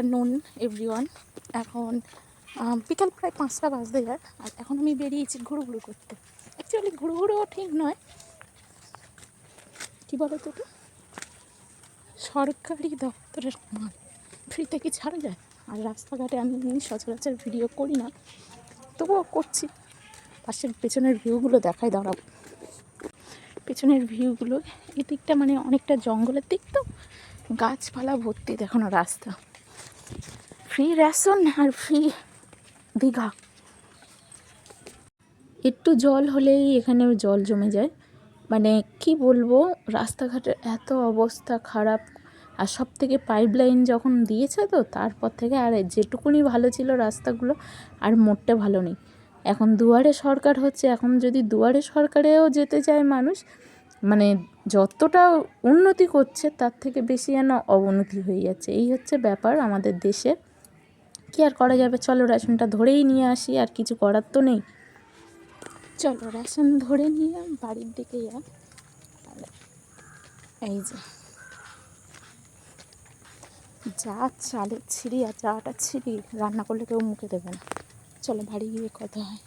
Afternoon everyone. এখন বিকাল প্রায় 5টা বাজতে যায়, আর এখন আমি বেরিয়েছি ঘুরু করতে। অ্যাকচুয়ালি ঘুরুও ঠিক নয়, কী বলো তো, সরকারি দপ্তরের মাল ফ্রিতে কি ছাড়া যায়? আর রাস্তাঘাটে আমি সচরাচর ভিডিও করি না, তবুও করছি। পাশের পেছনের ভিউগুলো দেখায়, দাঁড়াও। পেছনের ভিউগুলো, এই দিকটা মানে অনেকটা জঙ্গলের দিক, তো গাছপালা ভর্তি। দেখো না রাস্তা, ফ্রি রেশন আর ফ্রি দীঘা। একটু জল হলেই এখানে জল জমে যায়, মানে কি বলবো, রাস্তাঘাটের এত অবস্থা খারাপ। আর সব থেকে পাইপ লাইন যখন দিয়েছে, তো তারপর থেকে আর যেটুকুনি ভালো ছিল রাস্তাগুলো আর মোটে ভালো নেই। এখন দুয়ারে সরকার হচ্ছে, এখন যদি দুয়ারে সরকারেও যেতে চায় মানুষ, মানে যতটা উন্নতি করছে তার থেকে বেশি যেন অবনতি হয়ে যাচ্ছে। এই হচ্ছে ব্যাপার আমাদের দেশে। কি আর করা যাবে, চলো রেশনটা ধরেই নিয়ে আসি, আর কিছু করার তো নেই। চলো রেশন ধরে নিয়ে বাড়ির দিকে যাই। এই যে যা চালের ছিঁড়ি আর চাটা ছিঁড়ি, রান্না করলে কেউ মুখে দেবে না। চলো বাড়ি গিয়ে কথা হয়।